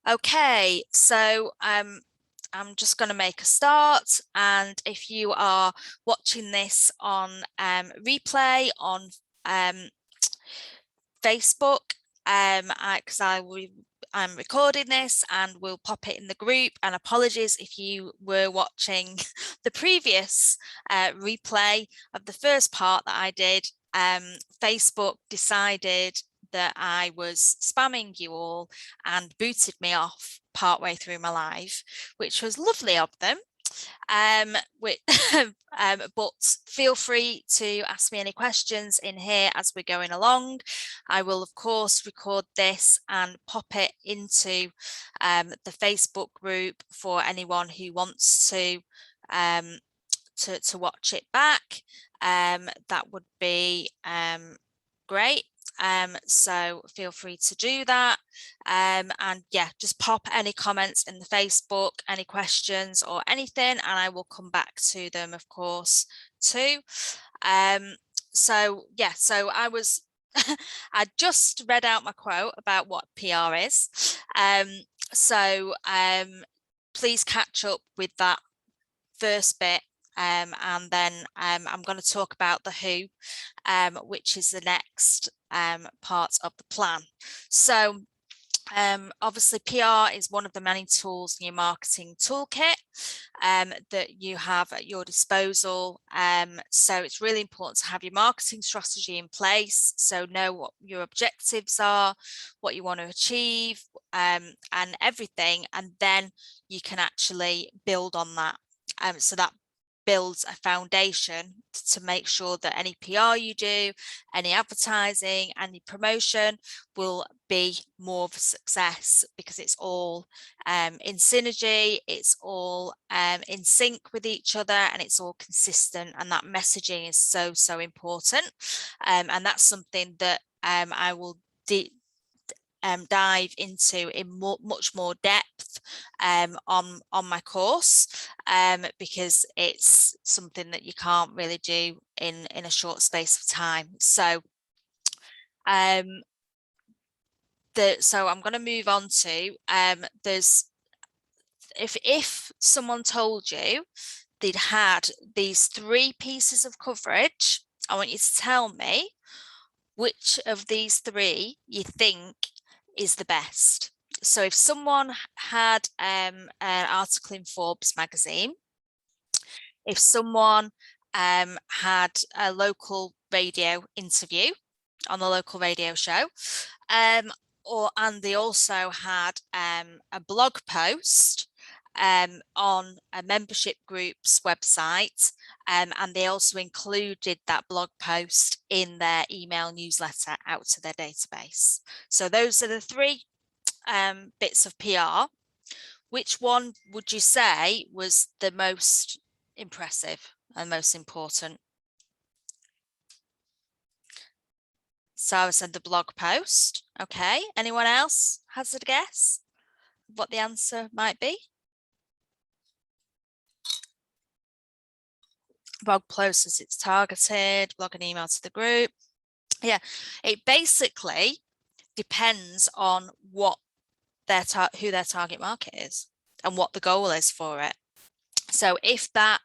Okay, so I'm just going to make a start, and if you are watching this on replay on Facebook, I'm recording this and we'll pop it in the group. And apologies if you were watching the previous replay of the first part that I did. Facebook decided that I was spamming you all and booted me off partway through my live, which was lovely of them. But feel free to ask me any questions in here as we're going along. I will, of course, record this and pop it into the Facebook group for anyone who wants to watch it back. That would be great. So feel free to do that. And yeah, just pop any comments in the Facebook, any questions or anything, and I will come back to them, of course, too. So yeah, so I just read out my quote about what PR is. Please catch up with that first bit. And then I'm going to talk about the who, which is the next part of the plan. So obviously PR is one of the many tools in your marketing toolkit that you have at your disposal. So it's really important to have your marketing strategy in place. So know what your objectives are, what you want to achieve, and everything. And then you can actually build on that. So that builds a foundation to make sure that any PR you do, any advertising, any promotion will be more of a success, because it's all in synergy, it's all in sync with each other, and it's all consistent, and that messaging is so important. And that's something that I will dive into in much more depth on my course, because it's something that you can't really do in a short space of time. So so I'm going to move on to there's if someone told you they'd had these 3 pieces of coverage, I want you to tell me which of these 3 you think is the best. So if someone had an article in Forbes magazine, if someone had a local radio interview on the local radio show, and they also had a blog post on a membership group's website, and they also included that blog post in their email newsletter out to their database. So those are the 3 bits of PR. Which one would you say was the most impressive and most important? So I said the blog post. Okay. Anyone else has a guess what the answer might be? Blog post as it's targeted, blog and email to the group. Yeah, it basically depends on what who their target market is and what the goal is for it. So if that,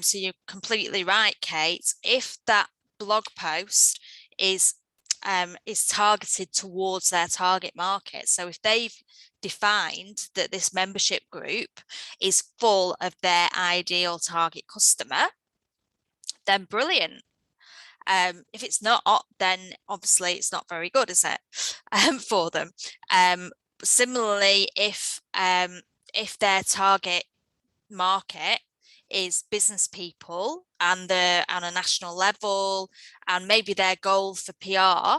so you're completely right, Kate, if that blog post is targeted towards their target market, so if they've defined that this membership group is full of their ideal target customer, then brilliant. If it's not, then obviously it's not very good, is it, for them? Similarly, if their target market is business people and they're on a national level, and maybe their goal for PR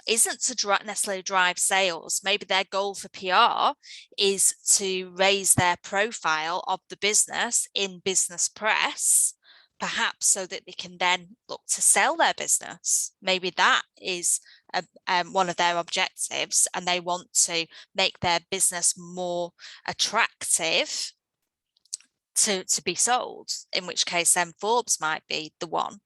isn't to necessarily drive sales, maybe their goal for PR is to raise their profile of the business in business press, perhaps so that they can then look to sell their business. Maybe that is one of their objectives, and they want to make their business more attractive to be sold, in which case then Forbes might be the one,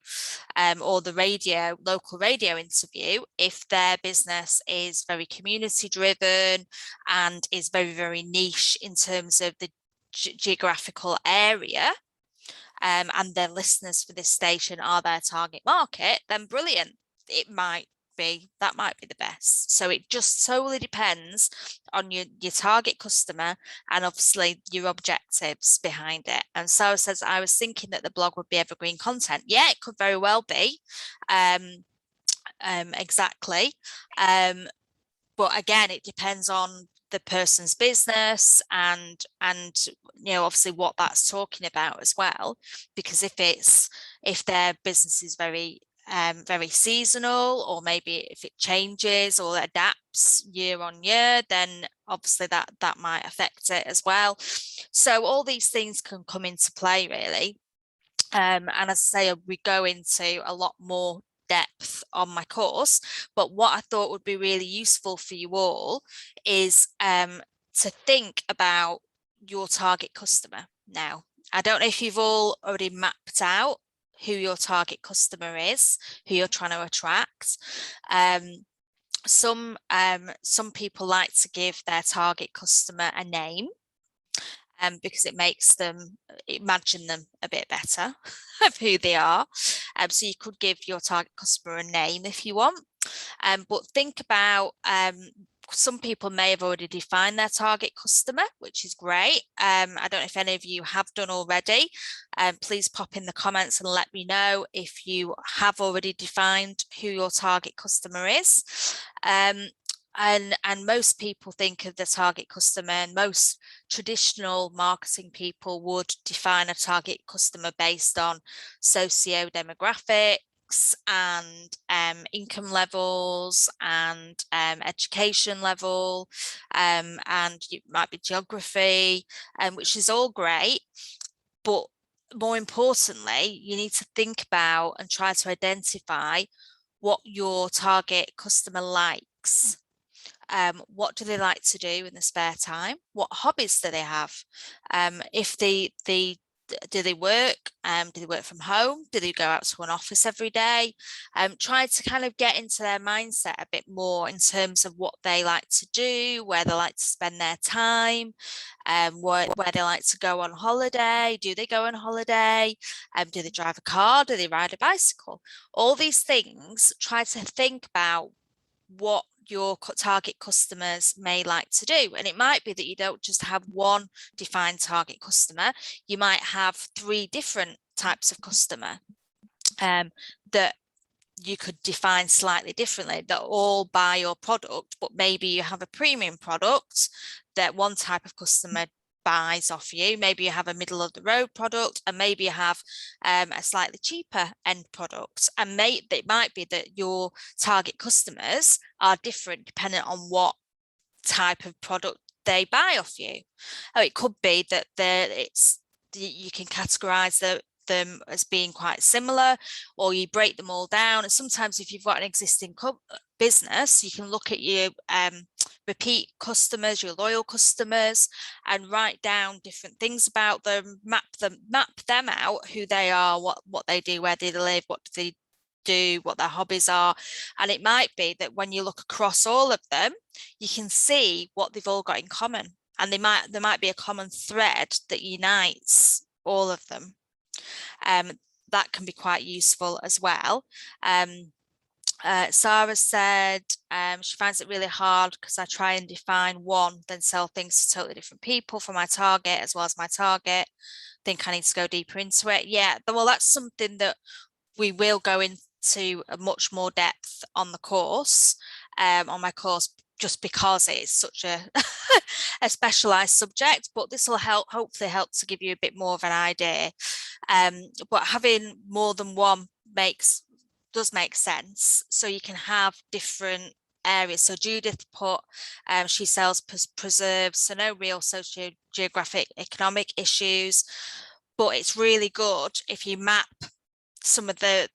or the local radio interview if their business is very community driven and is very, very niche in terms of the geographical area, and their listeners for this station are their target market, then brilliant. That might be the best. So it just solely depends on your target customer and obviously your objectives behind it. And Sarah says, I was thinking that the blog would be evergreen content. Yeah, it could very well be. Exactly. But again, it depends on the person's business and obviously what that's talking about as well, because if their business is very seasonal, or maybe if it changes or adapts year on year, then obviously that might affect it as well. So all these things can come into play really. And as I say, we go into a lot more depth on my course, but what I thought would be really useful for you all is to think about your target customer. Now, I don't know if you've all already mapped out who your target customer is, who you're trying to attract. Some people like to give their target customer a name, because it makes them imagine them a bit better of who they are. So you could give your target customer a name if you want, but think about some people may have already defined their target customer, which is great. I don't know if any of you have done already. Please pop in the comments and let me know if you have already defined who your target customer is. And most people think of the target customer, and most traditional marketing people would define a target customer based on socio-demographics and income levels and education level, and it might be geography, which is all great, but more importantly, you need to think about and try to identify what your target customer likes. What do they like to do in the spare time? What hobbies do they have? If do they work? Do they work from home? Do they go out to an office every day? Try to kind of get into their mindset a bit more in terms of what they like to do, where they like to spend their time, where they like to go on holiday. Do they go on holiday? Do they drive a car? Do they ride a bicycle? All these things, try to think about what your target customers may like to do. And it might be that you don't just have one defined target customer, you might have 3 different types of customer that you could define slightly differently, that all buy your product, but maybe you have a premium product that one type of customer buys off you. Maybe you have a middle of the road product, and maybe you have a slightly cheaper end product, and it might be that your target customers are different depending on what type of product they buy off you. Or it could be that you can categorize them as being quite similar, or you break them all down. And sometimes if you've got an existing business, you can look at your repeat customers, your loyal customers, and write down different things about them, map them out, who they are, what they do, where they live, what do they do, what their hobbies are. And it might be that when you look across all of them, you can see what they've all got in common, and there might be a common thread that unites all of them. That can be quite useful as well. Sarah said she finds it really hard because I try and define one, then sell things to totally different people for my target as well as my target. Think I need to go deeper into it. Yeah, well, that's something that we will go into a much more depth on the course, on my course, just because it's such a a specialized subject, but this will hopefully help to give you a bit more of an idea. But having more than one does make sense, so you can have different areas. So Judith put she sells preserves, so no real socio-geographic economic issues, but it's really good if you map some of the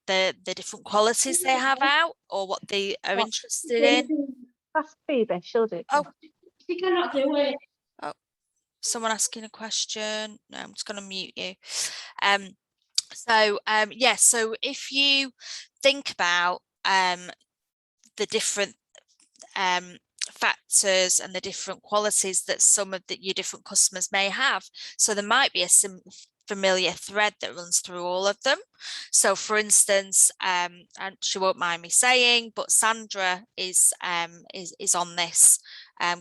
different qualities they have out, or what they are interested in. Fast Phoebe, she'll do it. Oh, She cannot do it. oh, Someone asking a question? No, I'm just going to mute you. Yeah, so if you think about the different factors and the different qualities that some of your different customers may have, so there might be a familiar thread that runs through all of them. So for instance, and she won't mind me saying, but Sandra is on this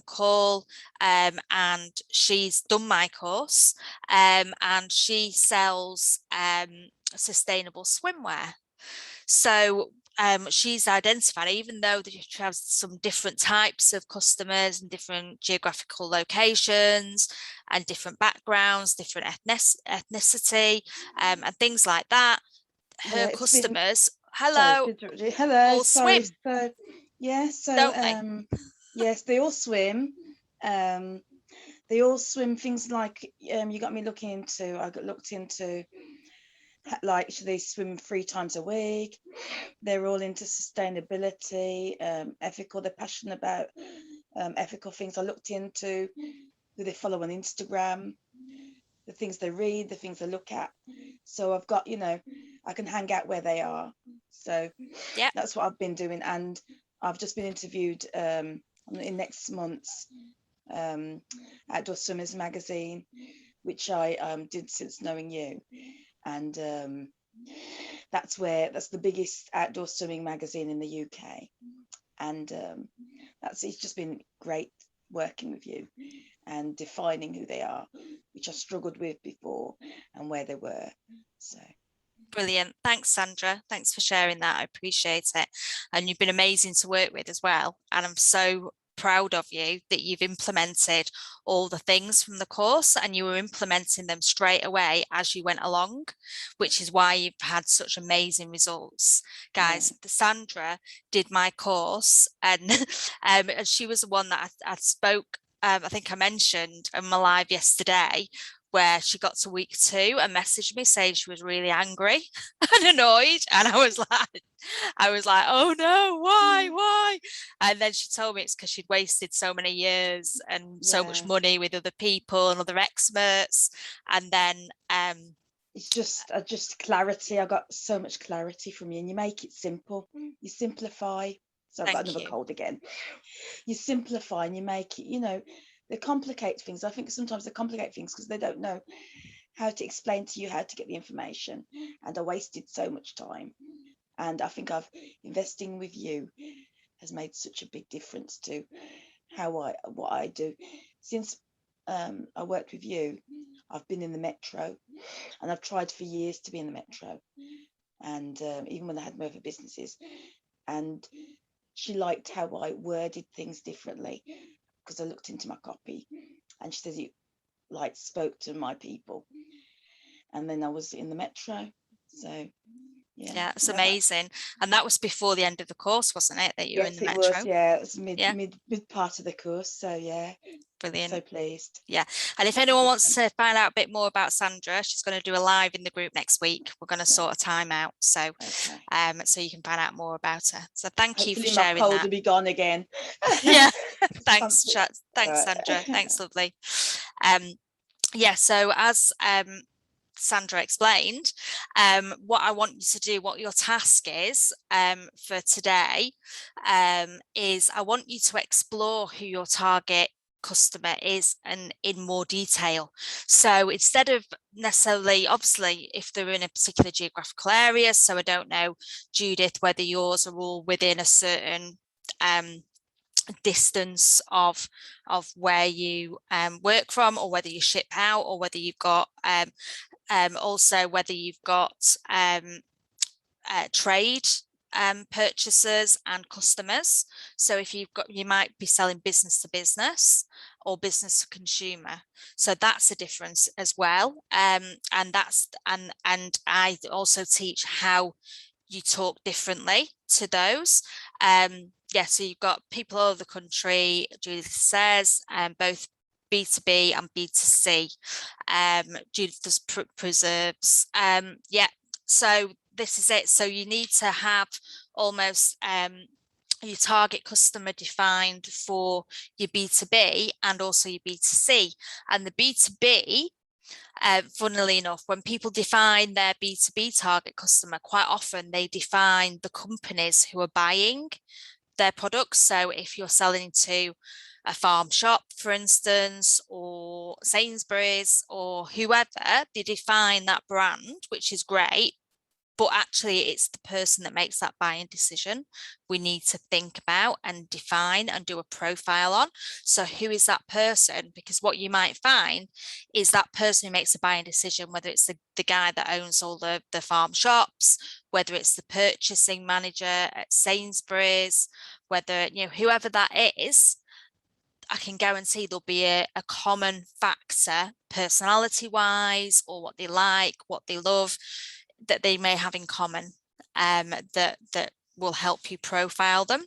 call, and she's done my course, and she sells sustainable swimwear. So she's identified, even though she has some different types of customers and different geographical locations and different backgrounds, different ethnicity, and things like that, her customers, hello, all sorry. swim, So yeah, so don't they? yes, they all swim. They all swim things like you got me looking into. I got looked into like, should they swim 3 times a week? They're all into sustainability, ethical. They're passionate about ethical things. I looked into who they follow on Instagram, the things they read, the things they look at. So I've got, I can hang out where they are. So Yeah, that's what I've been doing. And I've just been interviewed in next month's Outdoor Swimmers magazine, which I did since knowing you. And that's the biggest outdoor swimming magazine in the UK. And it's just been great working with you and defining who they are, which I struggled with before, and where they were. So brilliant. Thanks, Sandra. Thanks for sharing that. I appreciate it. And you've been amazing to work with as well. And I'm so proud of you that you've implemented all the things from the course, and you were implementing them straight away as you went along, which is why you've had such amazing results. Guys, yeah. Sandra did my course, and she was the one that I spoke, I think I mentioned on my live yesterday, where she got to week 2 and messaged me saying she was really angry and annoyed, and I was like, oh no, why? And then she told me it's because she'd wasted so many years and so much Yeah. money with other people and other experts. And then It's just clarity. I got so much clarity from you, and you make it simple. You simplify. So I've got thank another you. cold again. You simplify and you make it, they complicate things. I think sometimes they complicate things because they don't know how to explain to you how to get the information. And I wasted so much time. And I think investing with you has made such a big difference to what I do. Since I worked with you, I've been in the metro, and I've tried for years to be in the metro. And even when I had my other businesses, and she liked how I worded things differently because I looked into my copy, and she says it spoke to my people. And then I was in the metro, so Yeah, it's no, amazing. And that was before the end of the course, wasn't it, that you were in yes, the it was. metro? Yeah, it was Yeah, mid part of the course. So yeah, so brilliant. pleased. Yeah. And if anyone wants to find out a bit more about Sandra, she's going to do a live in the group next week. We're going to Yeah. sort a time out. So Okay. so you can find out more about her. So thank you for Hopefully my sharing cold that. will be gone again. Yeah. All Thanks, right. Sandra. Thanks, lovely. Um, yeah, so as Sandra explained, what I want you to do, what your task is for today, is I want you to explore who your target customer is and in more detail. So instead of necessarily, obviously, if they're in a particular geographical area, so I don't know, Judith, whether yours are all within a certain distance of where you work from, or whether you ship out, or whether you've got also whether you've got trade purchasers and customers. So if you might be selling business to business or business to consumer. So that's a difference as well. And I also teach how you talk differently to those. Yeah, so you've got people all over the country, Judith says, both B2B and B2C. Judith does preserves. Yeah, so this is it. So you need to have almost your target customer defined for your B2B and also your B2C. And the B2B, funnily enough, when people define their B2B target customer, quite often they define the companies who are buying their products. So if you're selling to a farm shop, for instance, or Sainsbury's or whoever, they define that brand, which is great. But actually, it's the person that makes that buying decision we need to think about and define and do a profile on. So who is that person? Because what you might find is that person who makes a buying decision, whether it's the guy that owns all the farm shops, whether it's the purchasing manager at Sainsbury's, whether, you know, whoever that is, I can guarantee there'll be a common factor personality wise, or what they like, what they love, that they may have in common, that will help you profile them.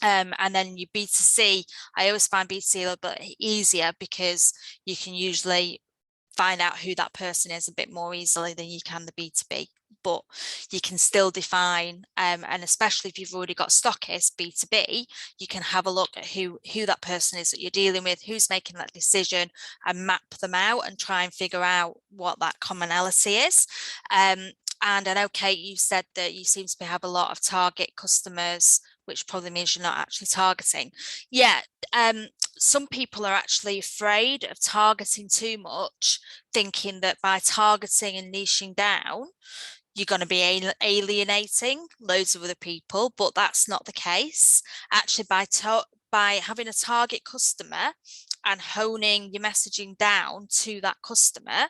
And then your B2C, I always find B2C a little bit easier because you can usually find out who that person is a bit more easily than you can the B2B. But you can still define, and especially if you've already got stockists B2B, you can have a look at who that person is that you're dealing with, who's making that decision, and map them out and try and figure out what that commonality is. And I know, Kate, you said that you seem to have a lot of target customers, which probably means you're not actually targeting. Yeah, some people are actually afraid of targeting too much, thinking that by targeting and niching down, you're going to be alienating loads of other people, but that's not the case. Actually, by having a target customer and honing your messaging down to that customer,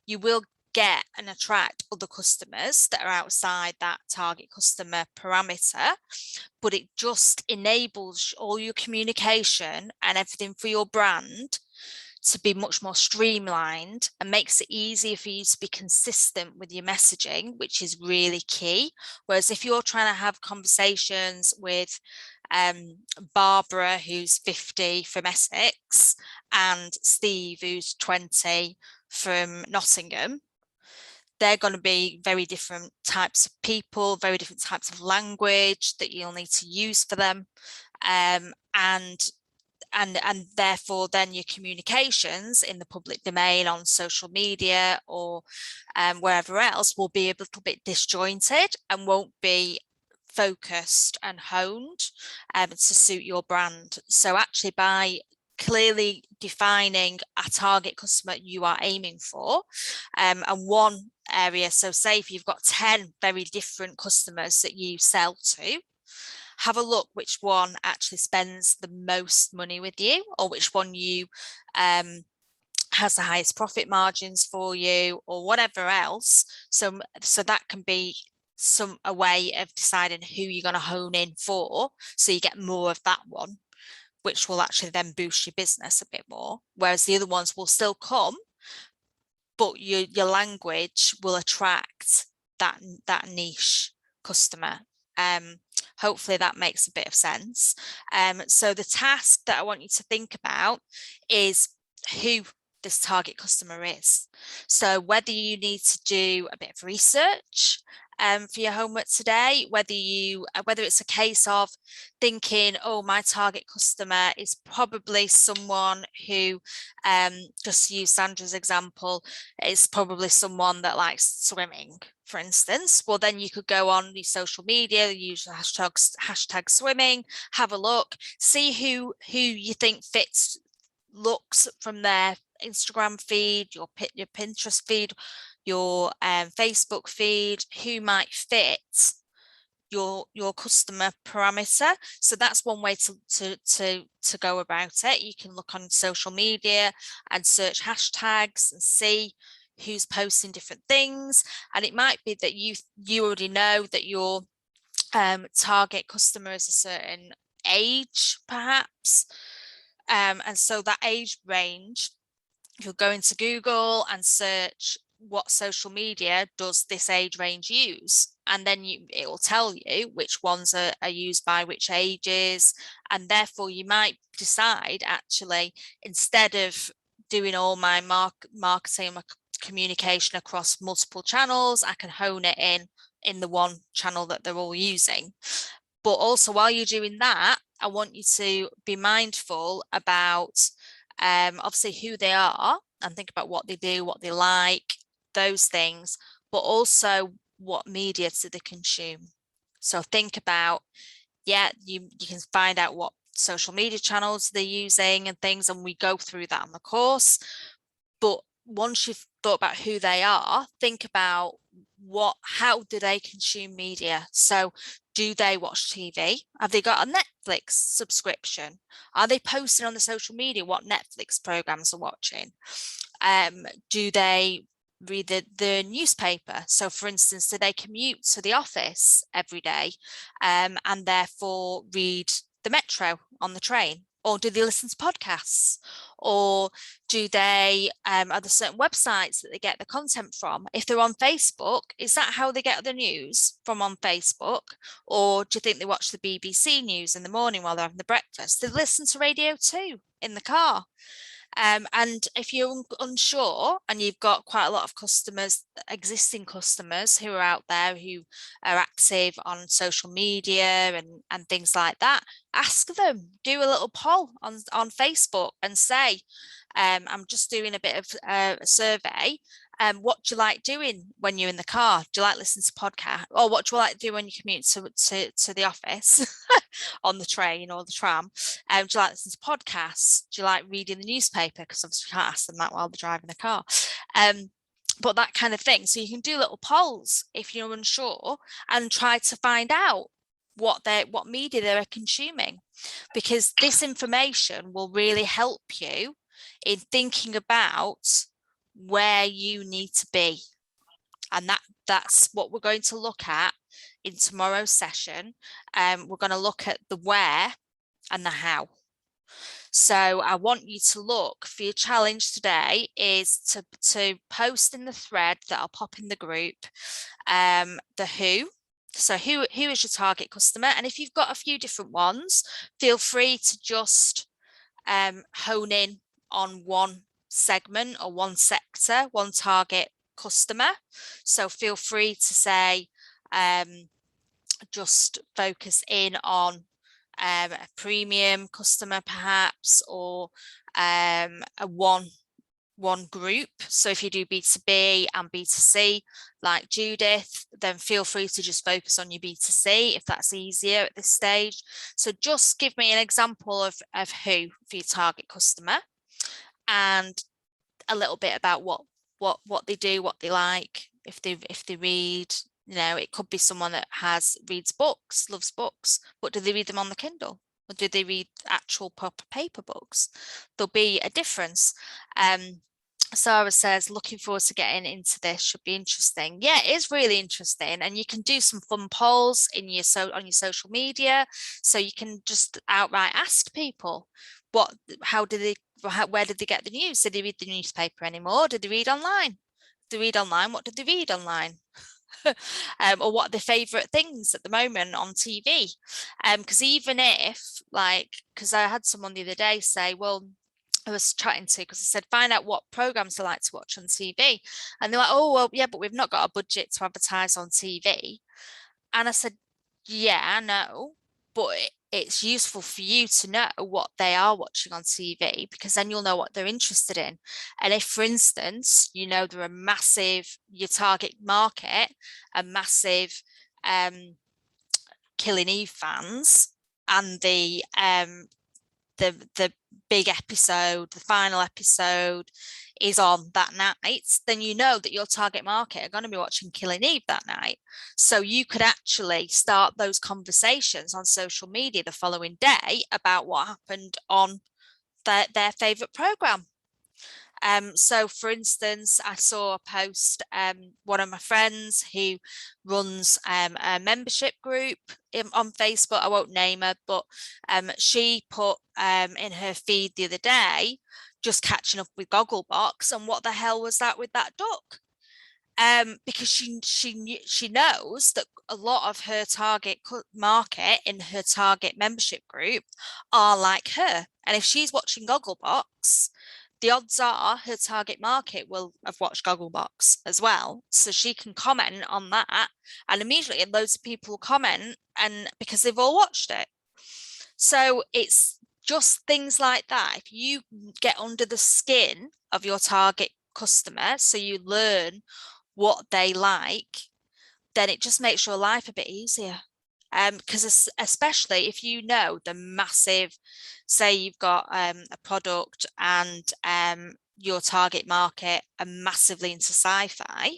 you will get and attract other customers that are outside that target customer parameter, but it just enables all your communication and everything for your brand to be much more streamlined, and makes it easier for you to be consistent with your messaging, which is really key. Whereas if you're trying to have conversations with Barbara, who's 50 from Essex, and Steve, who's 20 from Nottingham, they're going to be very different types of people, very different types of language that you'll need to use for them. And therefore then your communications in the public domain on social media or wherever else will be a little bit disjointed and won't be focused and honed to suit your brand. So actually, by clearly defining a target customer you are aiming for, and one area, so say if you've got 10 very different customers that you sell to, have a look which one actually spends the most money with you, or which one you has the highest profit margins for you, or whatever else. So that can be a way of deciding who you're going to hone in for, so you get more of that one, which will actually then boost your business a bit more. Whereas the other ones will still come, but your language will attract that niche customer. Hopefully that makes a bit of sense. So the task that I want you to think about is who this target customer is. So whether you need to do a bit of research for your homework today, whether it's a case of thinking, oh, my target customer is probably someone who, just to use Sandra's example, is probably someone that likes swimming, for instance. Well, then you could go on your social media, use the hashtag swimming, have a look, see who you think fits looks from their Instagram feed, your Pinterest feed, your Facebook feed, who might fit your customer parameter. So that's one way to go about it. You can look on social media and search hashtags and see who's posting different things. And it might be that you already know that your target customer is a certain age, perhaps. And so that age range, you'll go into Google and search what social media does this age range use, and then it will tell you which ones are used by which ages, and therefore you might decide, actually, instead of doing all my marketing, my communication across multiple channels, I can hone it in the one channel that they're all using. But also while you're doing that, I want you to be mindful about obviously who they are, and think about what they do, what they like, those things, but also what media do they consume. So think about, yeah, you can find out what social media channels they're using and things, and we go through that on the course. But once you've thought about who they are, think about how do they consume media? So do they watch TV? Have they got a Netflix subscription? Are they posting on the social media what Netflix programs are watching? Do they read the newspaper? So for instance, do they commute to the office every day and therefore read the Metro on the train? Or do they listen to podcasts? Or do they, are there certain websites that they get the content from? If they're on Facebook, is that how they get the news, from on Facebook? Or do you think they watch the BBC News in the morning while they're having the breakfast? They listen to Radio 2 in the car. And if you're unsure and you've got quite a lot of customers, existing customers who are out there who are active on social media and things like that, ask them, do a little poll on Facebook and say, I'm just doing a bit of a survey. What do you like doing when you're in the car? Do you like listening to podcasts? Or what do you like to do when you commute to the office on the train or the tram? Do you like listening to podcasts? Do you like reading the newspaper? Because obviously you can't ask them that while they're driving the car. But that kind of thing. So you can do little polls if you're unsure and try to find out what media they're consuming, because this information will really help you in thinking about where you need to be. And that's what we're going to look at in tomorrow's session. We're going to look at the where and the how. So I want you to look for your challenge today is to post in the thread that I'll pop in the group, the who. So who is your target customer? And if you've got a few different ones, feel free to just hone in on one segment or one sector, one target customer. So feel free to say, just focus in on a premium customer perhaps, or a one group. So if you do B2B and B2C like Judith, then feel free to just focus on your B2C if that's easier at this stage. So just give me an example of who for your target customer, and a little bit about what they do, what they like, if they read. You know, it could be someone that reads books, loves books, but do they read them on the Kindle? Or do they read actual proper paper books? There'll be a difference. Sarah says, looking forward to getting into this, should be interesting. Yeah, it is really interesting. And you can do some fun polls on your social media. So you can just outright ask people, where did they get the news? Did they read the newspaper anymore? Did they read online? If they read online, what did they read online? Or what are their favorite things at the moment on TV? Because even if, because I had someone the other day say, well, I was chatting to, because I said, find out what programs they like to watch on TV. And they're like, oh, well, yeah, but we've not got a budget to advertise on TV. And I said, yeah, I know, but it's useful for you to know what they are watching on TV, because then you'll know what they're interested in. And if, for instance, you know, they're your target market, a massive Killing Eve fans, and the big episode, the final episode is on that night, then you know that your target market are going to be watching Killing Eve that night. So you could actually start those conversations on social media the following day about what happened on their favorite program. So for instance, I saw a post, one of my friends who runs a membership group on Facebook, I won't name her, but she put in her feed the other day, just catching up with Gogglebox, and what the hell was that with that duck? Because she knows that a lot of her target market in her target membership group are like her. And if she's watching Gogglebox, the odds are her target market will have watched Gogglebox as well. So she can comment on that, and immediately loads of people will comment, and because they've all watched it. So it's just things like that. If you get under the skin of your target customer, so you learn what they like, then it just makes your life a bit easier. Because especially if you know the massive, say you've got a product and your target market are massively into sci-fi,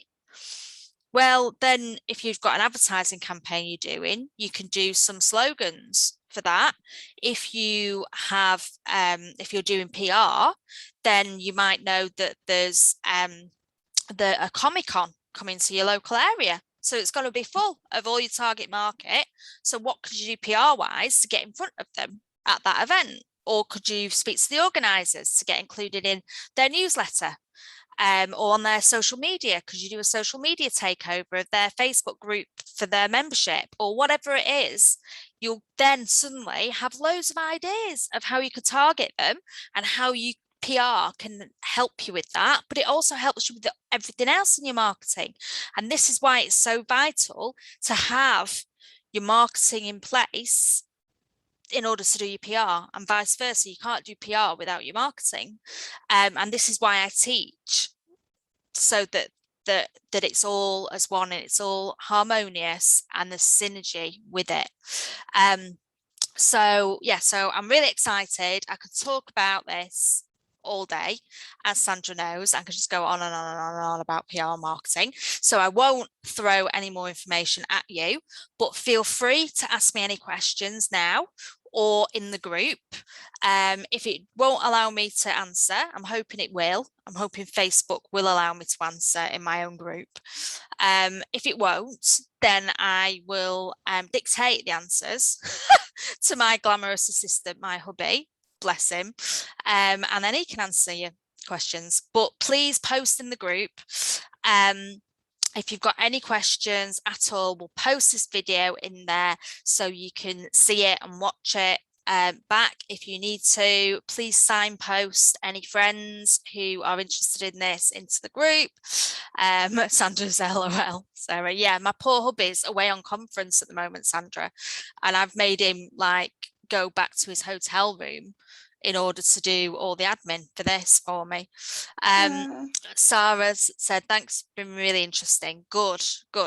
well, then if you've got an advertising campaign you're doing, you can do some slogans for that. If you have, if you're doing PR, then you might know that there's a Comic-Con coming to your local area. So it's going to be full of all your target market. So what could you do PR wise to get in front of them at that event? Or could you speak to the organisers to get included in their newsletter? Or on their social media? Could you do a social media takeover of their Facebook group for their membership, or whatever it is? You'll then suddenly have loads of ideas of how you could target them and how you PR can help you with that, but it also helps you with everything else in your marketing. And this is why it's so vital to have your marketing in place in order to do your PR, and vice versa. You can't do PR without your marketing. And this is why I teach, so that it's all as one and it's all harmonious and the synergy with it. So yeah, so I'm really excited. I could talk about this all day, as Sandra knows. I could just go on and on and on and on about PR marketing. So I won't throw any more information at you, but feel free to ask me any questions now or in the group. If it won't allow me to answer, I'm hoping it will. I'm hoping Facebook will allow me to answer in my own group. If it won't, then I will dictate the answers to my glamorous assistant, my hubby, bless him, and then he can answer your questions. But please post in the group. If you've got any questions at all, we'll post this video in there so you can see it and watch it back. If you need to, please signpost any friends who are interested in this into the group. Sandra's LOL. Sarah, yeah, my poor hubby's away on conference at the moment, Sandra, and I've made him like go back to his hotel room in order to do all the admin for this for me. Sarah's said, thanks, been really interesting. Good. So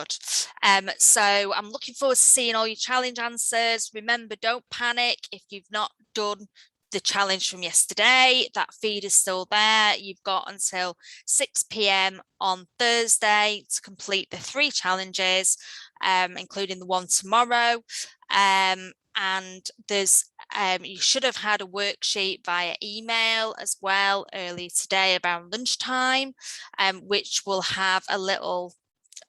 I'm looking forward to seeing all your challenge answers. Remember, don't panic if you've not done the challenge from yesterday. That feed is still there. You've got until 6 p.m. on Thursday to complete the 3 challenges, including the one tomorrow. And there's you should have had a worksheet via email as well earlier today around lunchtime, which will have a little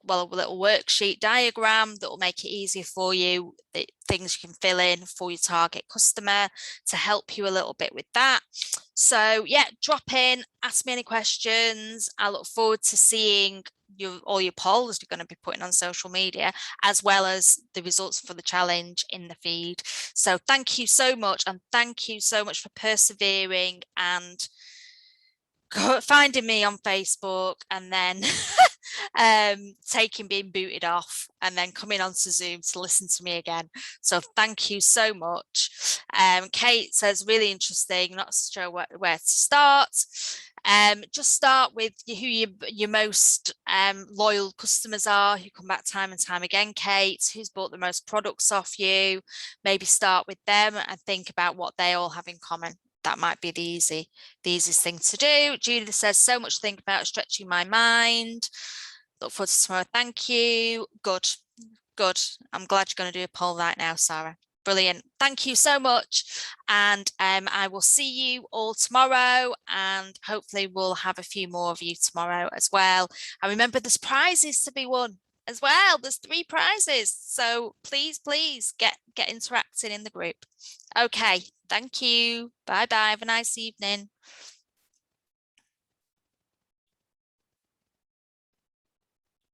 worksheet diagram that will make it easier for you, the things you can fill in for your target customer to help you a little bit with that. So yeah, drop in, ask me any questions. I look forward to seeing all your polls you're going to be putting on social media, as well as the results for the challenge in the feed. So thank you so much, and thank you so much for persevering and finding me on Facebook, and then being booted off, and then coming onto Zoom to listen to me again. So thank you so much. Kate says, really interesting, not sure where to start. Just start with who your most loyal customers are, who come back time and time again. Kate, who's bought the most products off you? Maybe start with them and think about what they all have in common. That might be the easiest thing to do. Judith says, so much to think about, stretching my mind. Look forward to tomorrow. Thank you. Good. I'm glad you're going to do a poll right now, Sarah. Brilliant. Thank you so much. And I will see you all tomorrow, and hopefully we'll have a few more of you tomorrow as well. And remember, there's prizes to be won as well. There's 3 prizes. So please get interacting in the group. Okay. Thank you. Bye. Have a nice evening.